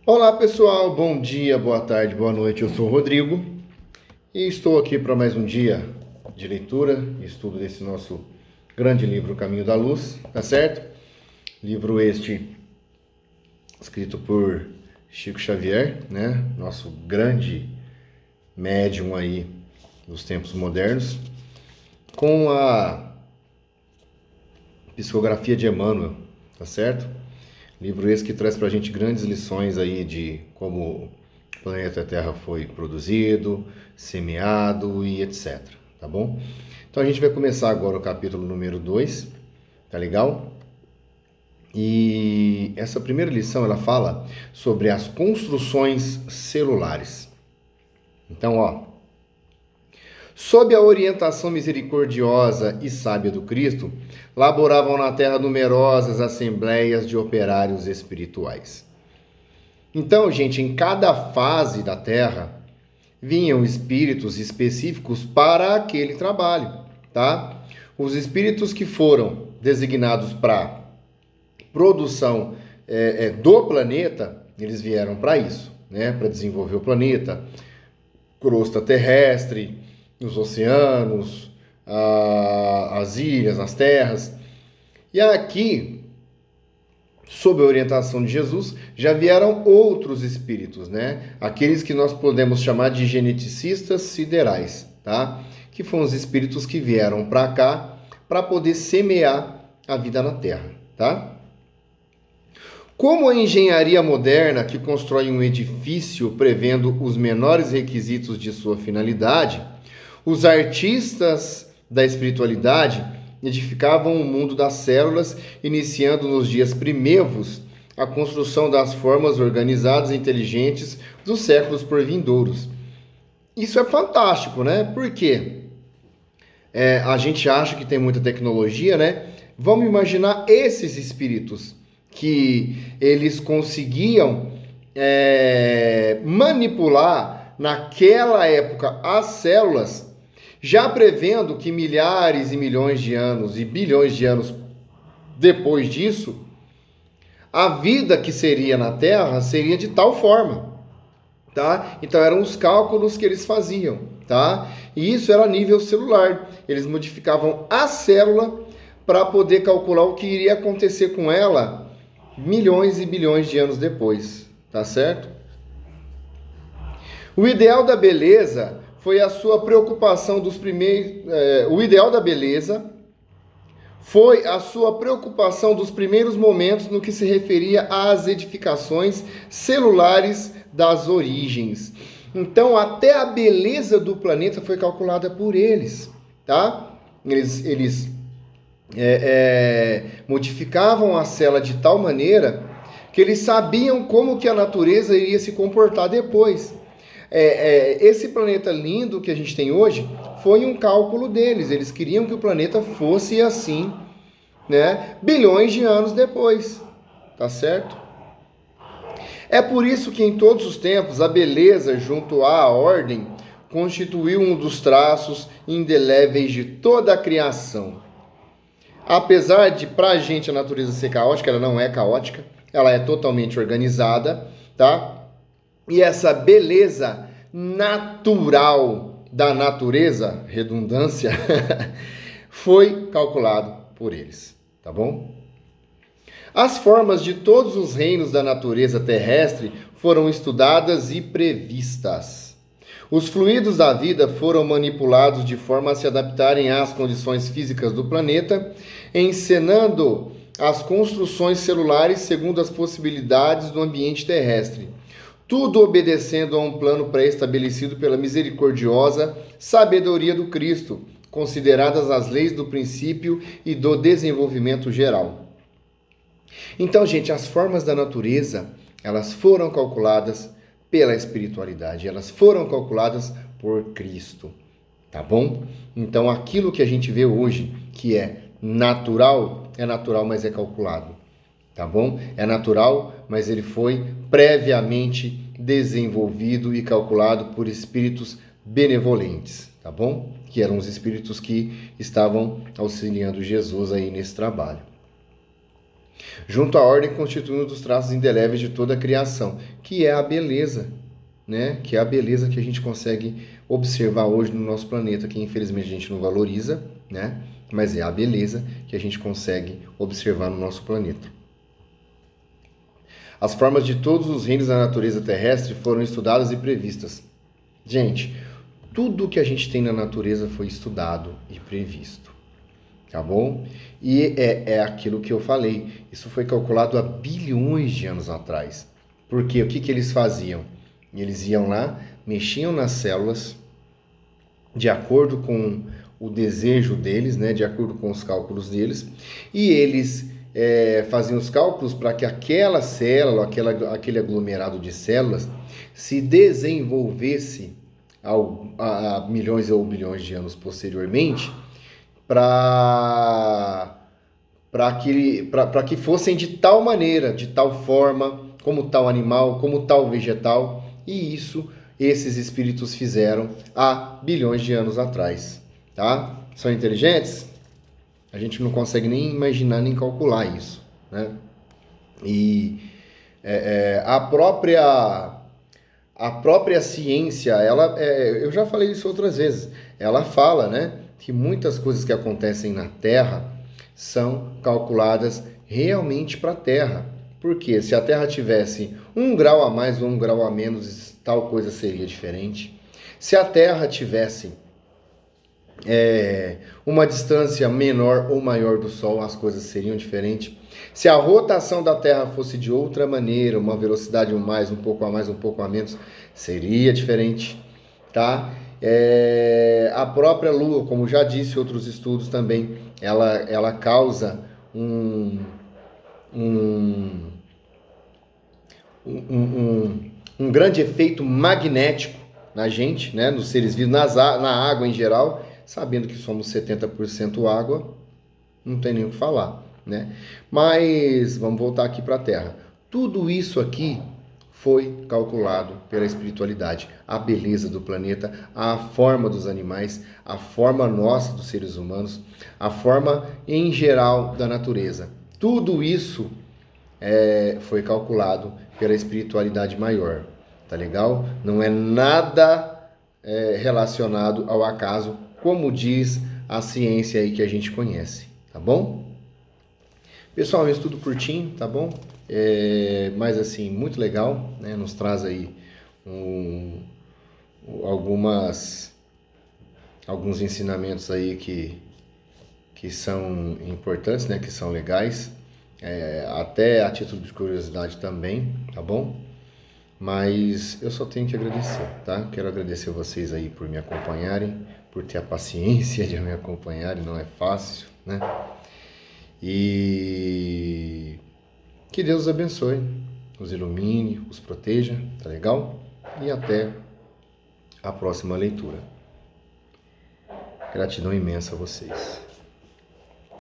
Olá pessoal, bom dia, boa tarde, boa noite. Eu sou o Rodrigo e estou aqui para mais um dia de leitura e estudo desse nosso grande livro, O Caminho da Luz, tá certo? Livro este escrito por Chico Xavier, né? Nosso grande médium aí dos tempos modernos, com a psicografia de Emmanuel, tá certo? Livro esse que traz para a gente grandes lições aí de como o planeta Terra foi produzido, semeado e etc. Tá bom? Então a gente vai começar agora o capítulo número 2, tá legal? E essa primeira lição ela fala sobre as construções celulares. Então, ó, sob a orientação misericordiosa e sábia do Cristo, laboravam na terra numerosas assembleias de operários espirituais. Então, gente, em cada fase da Terra vinham espíritos específicos para aquele trabalho, tá? Os espíritos que foram designados para produção do planeta, eles vieram para isso, né? Para desenvolver o planeta, crosta terrestre, os oceanos, as ilhas, as terras. E aqui, sob a orientação de Jesus, já vieram outros espíritos, né? Aqueles que nós podemos chamar de geneticistas siderais, tá? Que foram os espíritos que vieram para cá para poder semear a vida na Terra, tá? Como a engenharia moderna que constrói um edifício prevendo os menores requisitos de sua finalidade, os artistas da espiritualidade edificavam o mundo das células, iniciando nos dias primevos a construção das formas organizadas e inteligentes dos séculos por vindouros. Isso é fantástico, né? Por quê? A gente acha que tem muita tecnologia, né? Vamos imaginar esses espíritos que eles conseguiam manipular naquela época as células, já prevendo que milhares e milhões de anos e bilhões de anos depois disso, a vida que seria na Terra seria de tal forma, tá? Então eram os cálculos que eles faziam, tá? E isso era a nível celular. Eles modificavam a célula para poder calcular o que iria acontecer com ela milhões e bilhões de anos depois, tá certo? O ideal da beleza foi a sua preocupação dos primeiros. O ideal da beleza foi a sua preocupação dos primeiros momentos no que se referia às edificações celulares das origens. Então, até a beleza do planeta foi calculada por eles, tá? Eles modificavam a célula de tal maneira que eles sabiam como que a natureza iria se comportar depois. Esse planeta lindo que a gente tem hoje foi um cálculo deles. Eles queriam que o planeta fosse assim, né? Bilhões de anos depois, tá certo? É por isso que em todos os tempos a beleza junto à ordem constituiu um dos traços indeléveis de toda a criação. Apesar de pra gente a natureza ser caótica, ela não é caótica, ela é totalmente organizada, tá? E essa beleza natural da natureza, redundância, foi calculado por eles, tá bom? As formas de todos os reinos da natureza terrestre foram estudadas e previstas. Os fluidos da vida foram manipulados de forma a se adaptarem às condições físicas do planeta, encenando as construções celulares segundo as possibilidades do ambiente terrestre. Tudo obedecendo a um plano pré-estabelecido pela misericordiosa sabedoria do Cristo, consideradas as leis do princípio e do desenvolvimento geral. Então, gente, as formas da natureza, elas foram calculadas pela espiritualidade, elas foram calculadas por Cristo, tá bom? Então, aquilo que a gente vê hoje, que é natural, mas é calculado, tá bom? É natural, mas ele foi previamente desenvolvido e calculado por espíritos benevolentes, tá bom? Que eram os espíritos que estavam auxiliando Jesus aí nesse trabalho. junto à ordem constituindo um dos traços indeléveis de toda a criação, que é a beleza, né? Que é a beleza que a gente consegue observar hoje no nosso planeta, que infelizmente a gente não valoriza, né? Mas é a beleza que a gente consegue observar no nosso planeta. As formas de todos os reinos da natureza terrestre foram estudadas e previstas. Gente, tudo que a gente tem na natureza foi estudado e previsto, tá bom? E é aquilo que eu falei, isso foi calculado há bilhões de anos atrás. Porque o que eles faziam? Eles iam lá, mexiam nas células, de acordo com o desejo deles, né, de acordo com os cálculos deles, e eles faziam os cálculos para que aquela célula, aquele aglomerado de células, se desenvolvesse a milhões ou bilhões de anos posteriormente, para que fossem de tal maneira, de tal forma, como tal animal, como tal vegetal, e esses espíritos fizeram há bilhões de anos atrás, tá? São inteligentes? A gente não consegue nem imaginar, nem calcular isso, né? E a própria ciência, eu já falei isso outras vezes, ela fala, né, que muitas coisas que acontecem na Terra são calculadas realmente para a Terra. Porque se a Terra tivesse 1 grau a mais ou 1 grau a menos, tal coisa seria diferente. Se a Terra tivesse uma distância menor ou maior do Sol, as coisas seriam diferentes. Se a rotação da Terra fosse de outra maneira, uma velocidade um pouco a mais, um pouco a menos, seria diferente, tá? A própria Lua, como já disse outros estudos também, ela causa um grande efeito magnético na gente, né, nos seres vivos, na água em geral, sabendo que somos 70% água, não tem nem o que falar, né? Mas vamos voltar aqui para a Terra. Tudo isso aqui foi calculado pela espiritualidade. A beleza do planeta, a forma dos animais, a forma nossa dos seres humanos, a forma em geral da natureza. Tudo isso foi calculado pela espiritualidade maior, tá legal? Não é nada relacionado ao acaso, como diz a ciência aí que a gente conhece, tá bom? Pessoal, um estudo curtinho, tá bom? Mas assim, muito legal, né? Nos traz aí alguns ensinamentos aí que são importantes, né? Que são legais, até a título de curiosidade também, tá bom? Mas eu só tenho que agradecer, tá? Quero agradecer vocês aí por me acompanharem, por ter a paciência de me acompanharem, não é fácil, né? E que Deus os abençoe, os ilumine, os proteja, tá legal? E até a próxima leitura. Gratidão imensa a vocês.